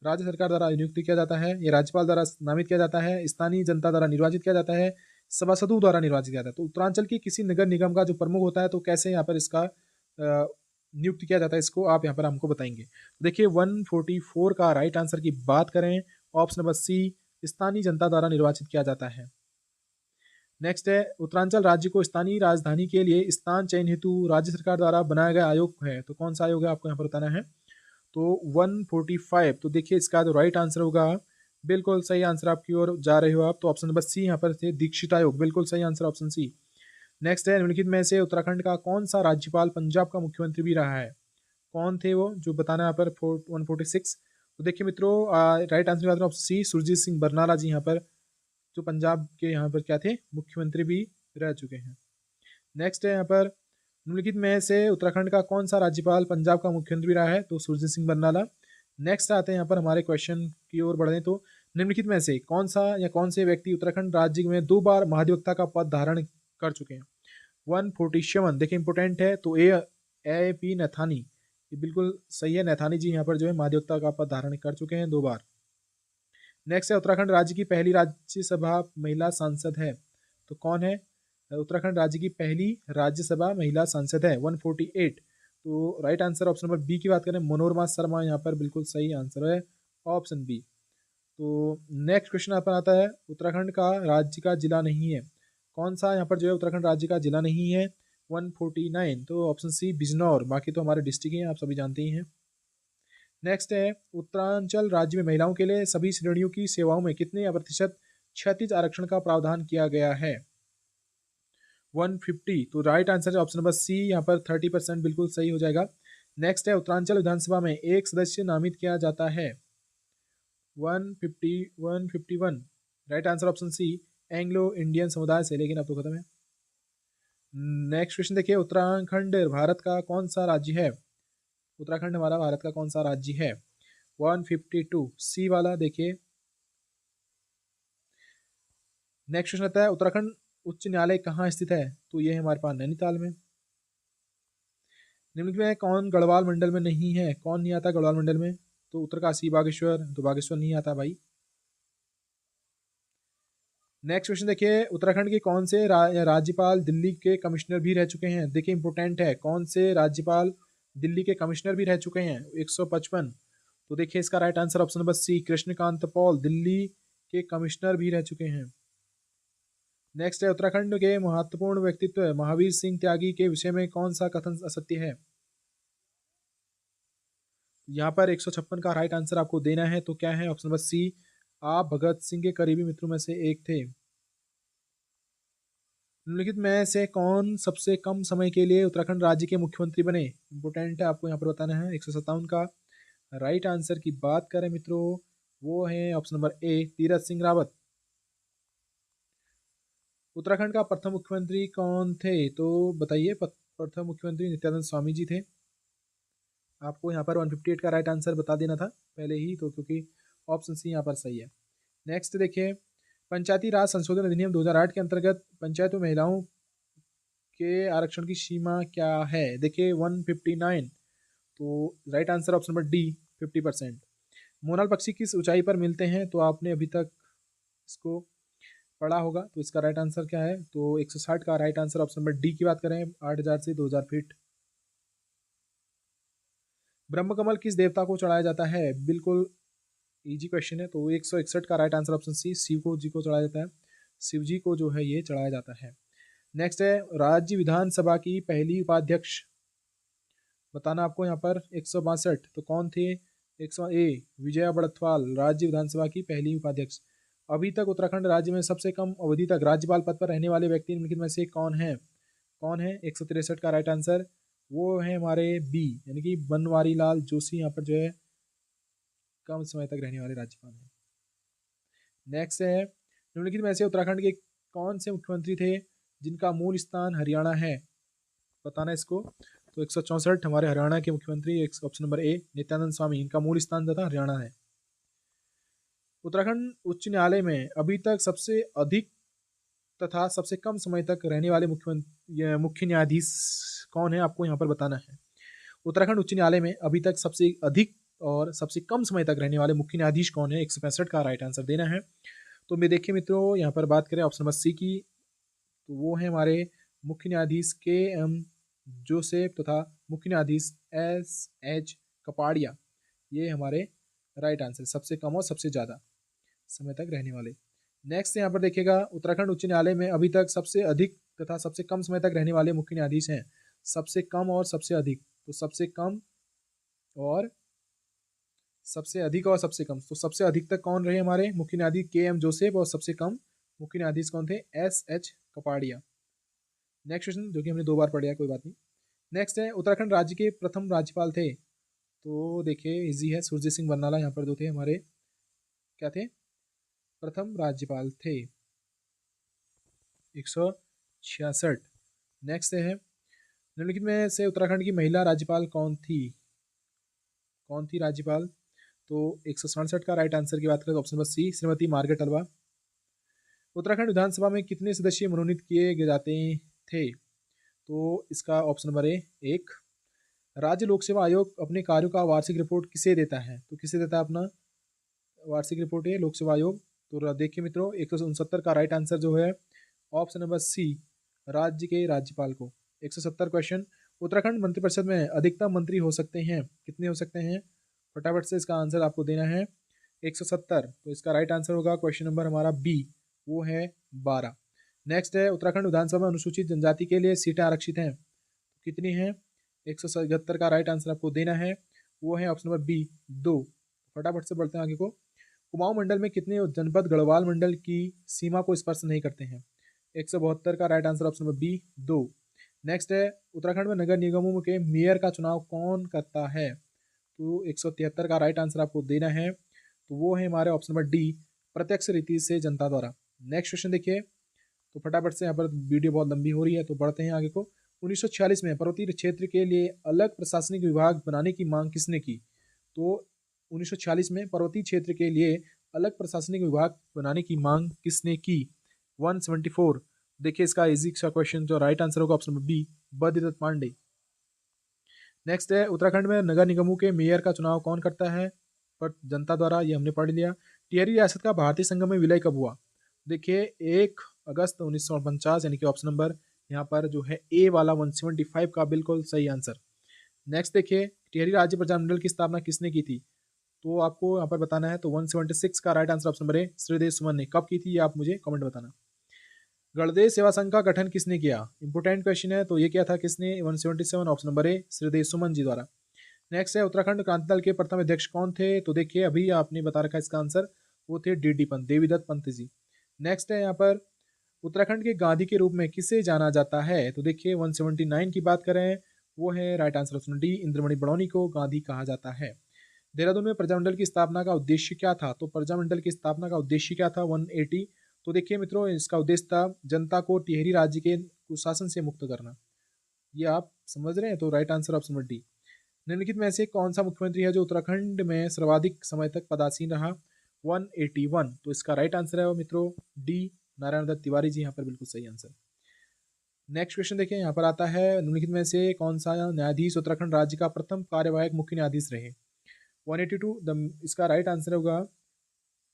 राज्य सरकार द्वारा नियुक्त किया जाता है, ये राज्यपाल द्वारा नामित किया जाता है, स्थानीय जनता द्वारा निर्वाचित किया जाता है, सभासदों द्वारा निर्वाचित किया जाता है। तो उत्तरांचल की किसी नगर निगम का जो प्रमुख होता है, तो कैसे यहाँ पर इसका नियुक्त किया जाता है, इसको आप यहाँ पर हमको बताएंगे। देखिए 144 का राइट आंसर की बात करें, ऑप्शन नंबर सी, स्थानीय जनता द्वारा निर्वाचित किया जाता है। नेक्स्ट है उत्तरांचल राज्य को स्थानीय राजधानी के लिए स्थान चयन हेतु राज्य सरकार द्वारा बनाया गया आयोग है, तो कौन सा आयोग है आपको यहाँ पर बताना है। तो 145, तो देखिए इसका जो राइट आंसर होगा, बिल्कुल सही आंसर आपकी ओर जा रहे हो आप, तो ऑप्शन नंबर सी यहाँ पर थे, दीक्षित आयोग, बिल्कुल सही आंसर ऑप्शन सी। नेक्स्ट है निम्नलिखित में से उत्तराखंड का कौन सा राज्यपाल पंजाब का मुख्यमंत्री भी रहा है? कौन थे वो जो बताना है यहाँ पर 146। तो देखिए मित्रों राइट आंसर की बात करें ऑप्शन सी, सुरजीत सिंह बरनाला जी यहाँ पर जो पंजाब के यहाँ पर क्या थे, मुख्यमंत्री भी रह चुके हैं। नेक्स्ट है यहाँ पर निम्नलिखित में से उत्तराखंड का कौन सा राज्यपाल पंजाब का मुख्यमंत्री रहा है? तो सुरजीत सिंह बरनाला। नेक्स्ट आते हैं यहाँ पर हमारे क्वेश्चन की ओर बढ़े, तो निम्नलिखित में से कौन सा या कौन से व्यक्ति उत्तराखंड राज्य में 2 बार महाधिवक्ता का पद धारण कर चुके हैं? 147 देखिए इंपोर्टेंट है, तो ए पी नथानी, ये बिल्कुल सही है। नैथानी जी यहाँ पर जो है महाधिवक्ता का पद धारण कर चुके हैं 2 बार। नेक्स्ट है उत्तराखंड राज्य की पहली राज्यसभा महिला सांसद है, तो कौन है? उत्तराखंड राज्य की पहली राज्यसभा महिला सांसद है 148। तो right answer option number B की बात करें, मनोरमा शर्मा यहाँ पर बिल्कुल सही आंसर है, ऑप्शन बी। तो नेक्स्ट क्वेश्चन यहाँ पर आता है, उत्तराखंड का राज्य का जिला नहीं है, कौन सा यहाँ पर जो है उत्तराखंड राज्य का जिला नहीं है? 149, तो ऑप्शन सी बिजनौर, बाकी तो हमारे डिस्ट्रिक्ट हैं, आप सभी जानते ही हैं। नेक्स्ट है, उत्तरांचल राज्य में महिलाओं के लिए सभी श्रेणियों की सेवाओं में कितने प्रतिशत क्षैतिज आरक्षण का प्रावधान किया गया है? 150, तो राइट आंसर है ऑप्शन नंबर सी, यहाँ पर 30% बिल्कुल सही हो जाएगा। नेक्स्ट है, उत्तरांचल विधानसभा में एक सदस्य नामित किया जाता है? 151, right answer option C, Anglo Indian समुदाय से, लेकिन अब तो खत्म है। नेक्स्ट क्वेश्चन देखिए, उत्तराखंड भारत का कौन सा राज्य है? उत्तराखंड हमारा भारत का कौन सा राज्य है? 152, सी वाला देखिए। नेक्स्ट क्वेश्चन आता है, उत्तराखंड उच्च न्यायालय कहाँ स्थित है? तो ये है हमारे पास नैनीताल में। निम्नलिखित में कौन गढ़वाल मंडल में नहीं है? कौन नहीं आता गढ़वाल मंडल में? तो उत्तरकाशी, बागेश्वर, तो बागेश्वर नहीं आता भाई। नेक्स्ट क्वेश्चन देखिए, उत्तराखंड के कौन से राज्यपाल दिल्ली के कमिश्नर भी रह चुके हैं? देखिए इंपोर्टेंट है, कौन से राज्यपाल दिल्ली के कमिश्नर भी रह चुके हैं? 155, तो देखिए इसका right answer option number C, Krishnakant Paul Delhi के कमिश्नर भी रह चुके हैं। नेक्स्ट है, उत्तराखंड के महत्वपूर्ण व्यक्तित्व महावीर सिंह त्यागी के विषय में कौन सा कथन असत्य है? यहाँ पर 156 का राइट आंसर आपको देना है, तो क्या है? ऑप्शन नंबर सी, आप भगत सिंह के करीबी मित्रों में से एक थे। निम्नलिखित में से कौन सबसे कम समय के लिए उत्तराखंड राज्य के मुख्यमंत्री बने? इंपोर्टेंट है, आपको यहाँ पर बताना है। 157 का राइट आंसर की बात करें मित्रों, वो है ऑप्शन नंबर ए, तीरथ सिंह रावत। उत्तराखंड का प्रथम मुख्यमंत्री कौन थे? तो बताइए, प्रथम मुख्यमंत्री नित्यानंद स्वामी जी थे। आपको यहाँ पर 158 का राइट आंसर बता देना था पहले ही, तो क्योंकि ऑप्शन सी यहाँ पर सही है। नेक्स्ट देखिए, पंचायती राज संशोधन अधिनियम 2008 के अंतर्गत पंचायत में महिलाओं के आरक्षण की सीमा क्या है? देखिए 159, तो right answer option number D, 50%। मोनाल पक्षी किस ऊंचाई पर मिलते हैं? तो आपने अभी तक इसको पढ़ा होगा, तो इसका राइट आंसर क्या है? तो 160 का right answer option number D की बात करें, 8000 से 2000 फीट। ब्रह्मकमल किस देवता को चढ़ाया जाता है? बिल्कुल इजी क्वेश्चन है, तो 161 का right answer option C, Shiv को जी को चढ़ाया जाता है, शिव जी को जो है ये चढ़ाया जाता है। नेक्स्ट है, राज्य विधानसभा की पहली उपाध्यक्ष बताना आपको यहाँ पर 162, तो कौन थे? 100 ए, विजया बड़थवाल राज्य विधानसभा की पहली उपाध्यक्ष। अभी तक उत्तराखंड राज्य में सबसे कम अवधि तक राज्यपाल पद पर रहने वाले व्यक्ति निम्नलिखित में से कौन है? कौन है? 163 का राइट आंसर, वो है हमारे बी, यानी कि बनवारी लाल जोशी यहाँ पर जो है कम समय तक रहने वाले राज्यपाल हैं। नेक्स्ट है, निम्नलिखित में से उत्तराखंड के कौन से मुख्यमंत्री थे जिनका मूल स्थान हरियाणा है? बताना इसको। तो 164 हमारे हरियाणा के मुख्यमंत्री, ऑप्शन नंबर ए, नित्यानंद स्वामी, इनका मूल स्थान तथा हरियाणा है। उत्तराखंड उच्च न्यायालय में अभी तक सबसे अधिक तथा सबसे कम समय तक रहने वाले मुख्य न्यायाधीश कौन है? आपको यहाँ पर बताना है। उत्तराखंड उच्च न्यायालय में अभी तक सबसे अधिक और सबसे कम समय तक रहने वाले मुख्य न्यायाधीश कौन है? 165 का राइट आंसर देना है। तो मैं देखिए मित्रों, यहाँ पर बात करें ऑप्शन नंबर सी की, तो वो है हमारे मुख्य न्यायाधीश के एम जोसेफ तथा मुख्य न्यायाधीश एस एच कपाड़िया, ये हमारे राइट आंसर, सबसे कम और सबसे ज़्यादा समय तक रहने वाले। नेक्स्ट यहाँ पर देखिएगा, उत्तराखंड उच्च न्यायालय में अभी तक सबसे अधिक तथा सबसे कम समय तक रहने वाले मुख्य न्यायाधीश हैं। सबसे कम और सबसे अधिक, तो सबसे कम और सबसे अधिक और सबसे कम, तो सबसे अधिक तक कौन रहे हमारे मुख्य न्यायाधीश? के एम जोसेफ, और सबसे कम मुख्य न्यायाधीश कौन थे? S H Kapadia. Next question, जो कि हमने 2 बार पढ़ा है, कोई बात नहीं। नेक्स्ट है, उत्तराखंड राज्य के प्रथम राज्यपाल थे? तो देखिए इजी है, सुरजीत सिंह बरनाला यहाँ पर जो थे हमारे क्या थे? प्रथम राज्यपाल थे। 166। नेक्स्ट है, निम्नलिखित में से उत्तराखंड की महिला राज्यपाल कौन थी? कौन थी राज्यपाल? तो 167 का राइट आंसर की बात करें तो option number C, Shrimati Margaret Alva. Uttarakhand विधानसभा में कितने सदस्य मनोनीत किए जाते थे? तो इसका ऑप्शन नंबर ए 1। राज्य लोक सेवा आयोग अपने कार्यों का वार्षिक रिपोर्ट किसे देता है? तो किसे देता है अपना वार्षिक रिपोर्ट है लोक सेवा आयोग। तो देखिए मित्रों 169 का राइट आंसर जो है ऑप्शन नंबर सी, राज्य के राज्यपाल को। 170 क्वेश्चन, उत्तराखंड मंत्रिपरिषद में अधिकतम मंत्री हो सकते हैं, कितने हो सकते हैं? फटाफट से इसका आंसर आपको देना है 170। तो इसका राइट आंसर होगा क्वेश्चन नंबर हमारा बी, वो है 12। नेक्स्ट है उत्तराखंड विधानसभा में अनुसूचित जनजाति के लिए सीटें आरक्षित हैं, कितनी हैं? 177 का राइट आंसर आपको देना है, वो है ऑप्शन नंबर बी 2। फटाफट से बढ़ते हैं आगे को। कुमाऊं मंडल में कितने जनपद गढ़वाल मंडल की सीमा को स्पर्श नहीं करते हैं? 172 का right answer option number B 2। Next है उत्तराखंड में नगर निगमों के मेयर का चुनाव कौन करता है? तो 173 का राइट आंसर आपको देना है, तो वो है हमारे ऑप्शन नंबर डी, प्रत्यक्ष रीति से जनता द्वारा। नेक्स्ट क्वेश्चन देखिए, तो फटाफट से यहाँ पर वीडियो बहुत लंबी हो रही है तो बढ़ते हैं आगे को। 1946 में पर्वतीय क्षेत्र के लिए अलग प्रशासनिक विभाग बनाने की मांग किसने की? तो 1946 में पर्वतीय क्षेत्र के लिए अलग प्रशासनिक विभाग बनाने की मांग किसने की? 174। देखिए इसका इजी सा क्वेश्चन जो राइट आंसर होगा option number B, Badridutt Pande. Next है उत्तराखंड में नगर निगमों के मेयर का चुनाव कौन करता है? पर जनता द्वारा, ये हमने पढ़ लिया। टिहरी रियासत का भारतीय संगम में विलय कब हुआ? देखिए 1 अगस्त 1949, यानी कि ऑप्शन नंबर यहाँ पर जो है ए वाला 175 का बिल्कुल सही आंसर। नेक्स्ट देखिए टिहरी राज्य प्रजामंडल की स्थापना किसने की थी? तो आपको यहाँ पर बताना है, तो 176 का right answer option number A, Shridev Suman ने। कब की थी ये आप मुझे कमेंट बताना। गणदेश सेवा संघ का गठन किसने किया? इंपोर्टेंट क्वेश्चन है, तो ये क्या था किसने? 177 option number A, Shridev Suman ji द्वारा। नेक्स्ट है उत्तराखंड क्रांति दल के प्रथम अध्यक्ष कौन थे? तो देखिए अभी आपने बता रखा है इसका आंसर, वो थे डी पंत, देवीदत्त पंत जी। नेक्स्ट है यहाँ पर उत्तराखंड के गांधी के रूप में किसे जाना जाता है? तो देखिए 179 की बात करें, वो है right answer option D, Indramani Badauni को गांधी कहा जाता है। देहरादून में प्रजामंडल की स्थापना का उद्देश्य क्या था? तो प्रजामंडल की स्थापना का उद्देश्य क्या था? 180। तो देखिए मित्रों इसका उद्देश्य था जनता को टिहरी राज्य के कुशासन से मुक्त करना। ये आप समझ रहे हैं, तो right answer option number D. निम्नलिखित में से कौन सा मुख्यमंत्री है जो उत्तराखंड में सर्वाधिक समय तक पदासीन रहा? 181। तो इसका राइट आंसर है मित्रों डी, नारायण दत्त तिवारी जी, यहाँ पर बिल्कुल सही आंसर। नेक्स्ट क्वेश्चन देखिए, यहाँ पर आता है निम्नलिखित में से कौन सा न्यायाधीश उत्तराखंड राज्य का प्रथम कार्यवाहक मुख्य न्यायाधीश रहे? 182। इसका राइट आंसर होगा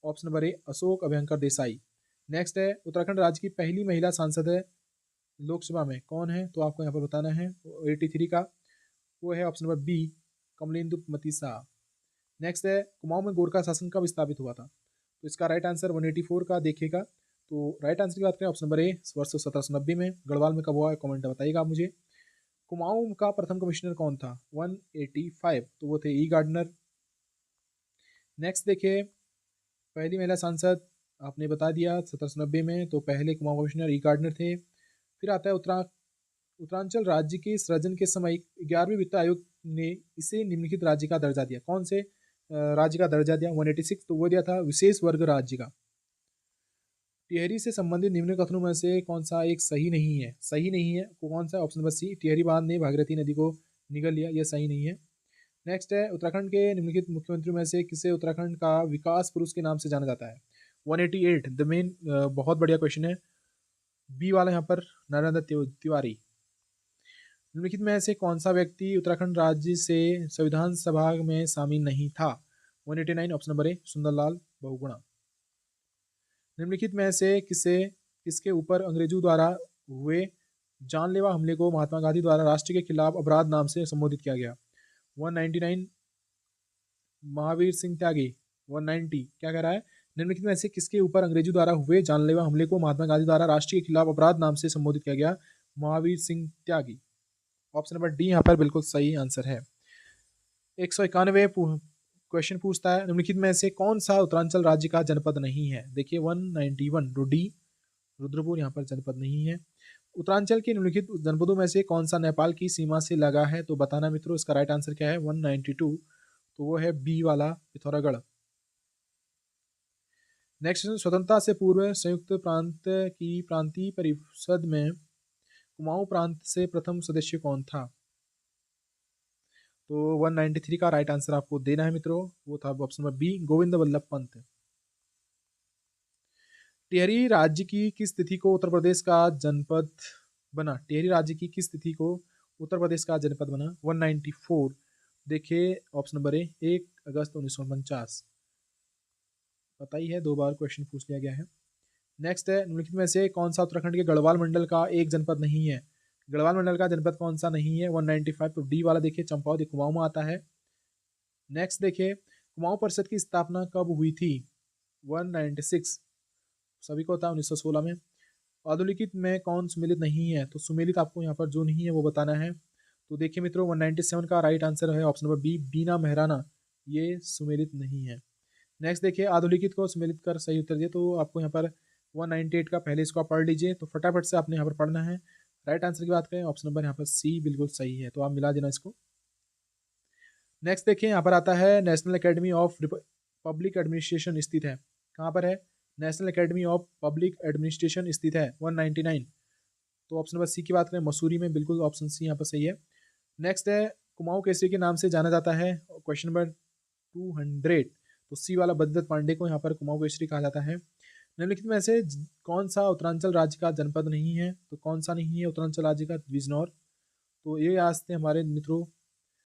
option number A, Ashok Abhyankar Desai. Next है उत्तराखंड राज्य की पहली महिला सांसद है लोकसभा में, कौन है? तो आपको यहाँ पर बताना है 83 का, वो है ऑप्शन नंबर बी, कमलेंदु मती शाह। नेक्स्ट है कुमाऊं में गोरखा शासन कब स्थापित हुआ था? तो इसका राइट आंसर 184 का देखिएगा। तो राइट आंसर की बात करें ऑप्शन नंबर ए, वर्ष 1790 में। गढ़वाल में कब हुआ है कमेंट बताइएगा आप मुझे। कुमाऊं का प्रथम कमिश्नर कौन था? 185, तो वो थे ई गार्डनर। नेक्स्ट देखिए पहली महिला सांसद आपने बता दिया 1790 में, तो पहले कुमाऊं कमिश्नर ई गार्डनर थे। फिर आता है उत्तरांचल राज्य के सृजन के समय 11वें वित्त आयोग ने इसे निम्नलिखित राज्य का दर्जा दिया, कौन से राज्य का दर्जा दिया? 186, तो वो दिया था विशेष वर्ग राज्य का। टिहरी से संबंधित निम्न कथनों में से कौन सा एक सही नहीं है? सही नहीं है कौन सा? ऑप्शन नंबर सी, टिहरी बांध ने भागीरथी नदी को निगल लिया, यह सही नहीं है। नेक्स्ट है उत्तराखंड के निम्नलिखित मुख्यमंत्रियों में से किसे उत्तराखंड का विकास पुरुष के नाम से जाना जाता है? 188 द मेन, बहुत बढ़िया क्वेश्चन है, बी वाला यहाँ पर नारायण दत्त तिवारी। निम्नलिखित में से कौन सा व्यक्ति उत्तराखंड राज्य से संविधान सभा में शामिल नहीं था? 189 option number A, Sunderlal Bahuguna. निम्नलिखित में से किसके ऊपर अंग्रेजों द्वारा हुए जानलेवा हमले को महात्मा गांधी द्वारा राष्ट्र के खिलाफ अपराध नाम से संबोधित किया गया? 199 महावीर सिंह त्यागी। 190 क्या कह रहा है? निम्नलिखित में से किसके ऊपर अंग्रेजों द्वारा हुए जानलेवा हमले को महात्मा गांधी द्वारा राष्ट्र के खिलाफ अपराध नाम से संबोधित किया गया? महावीर सिंह त्यागी। ऑप्शन नंबर डी यहाँ पर बिल्कुल सही आंसर है। 191 क्वेश्चन पूछता है निम्नलिखित में से कौन सा उत्तरांचल राज्य का जनपद नहीं है? देखिए 191 डी, रुद्रपुर यहाँ पर जनपद नहीं है। उत्तरांचल के निम्नलिखित जनपदों में से कौन सा नेपाल की सीमा से लगा है? तो बताना मित्रों इसका राइट आंसर क्या है? 192, तो वो है बी वाला पिथौरागढ़। नेक्स्ट, स्वतंत्रता से पूर्व संयुक्त प्रांत की प्रांतीय परिषद में कुमाऊं प्रांत से प्रथम सदस्य कौन था? तो 193 का राइट आंसर आपको देना है मित्रों, वो था option number B, Govind Vallabh Pant. Tehri राज्य की किस तिथि को उत्तर प्रदेश का जनपद बना? टिहरी राज्य की किस तिथि को उत्तर प्रदेश का जनपद बना? 194। देखिए ऑप्शन नंबर ए 1 अगस्त 1949। पता ही है, 2 बार क्वेश्चन पूछ लिया गया है। नेक्स्ट है, निम्नलिखित में से कौन सा उत्तराखंड के गढ़वाल मंडल का एक जनपद नहीं है? गढ़वाल मंडल का जनपद कौन सा नहीं है? 195। तो डी वाला देखिए चंपावत कुमाऊं में आता है। नेक्स्ट देखिए, कुमाऊं परिषद की स्थापना कब हुई थी? 196। सभी को होता है 1916 में। अधोलिखित में कौन सुमेलित नहीं है? तो सुमेलित आपको यहाँ पर जो नहीं है वो बताना है। तो देखिए मित्रों 197 का राइट आंसर है ऑप्शन नंबर बी, बीना मेहराना, ये सुमेलित नहीं है। नेक्स्ट देखिए, अधोलिखित को सुमेलित कर सही उत्तर दिए, तो आपको यहाँ पर 198 का पहले इसको आप पढ़ लीजिए। तो फटाफट से आपने यहाँ पर पढ़ना है। राइट आंसर की बात करें, ऑप्शन नंबर यहाँ पर सी बिल्कुल सही है, तो आप मिला देना इसको। नेक्स्ट देखिए, यहाँ पर आता है national academy of public administration स्थित है। कहाँ पर है? National academy of public administration स्थित है 199। तो ऑप्शन नंबर सी की बात करें, मसूरी में, बिल्कुल ऑप्शन सी यहाँ पर सही है। नेक्स्ट है, कुमाऊं केसरी के नाम से जाना जाता है, क्वेश्चन नंबर 200। तो सी वाला बद्रीदत्त पांडे को यहाँ पर कुमाऊं केसरी कहा जाता है। निम्नलिखित में से कौन सा उत्तरांचल राज्य का जनपद नहीं है? तो कौन सा नहीं है उत्तरांचल राज्य का? बिजनौर। तो ये आज थे हमारे मित्रों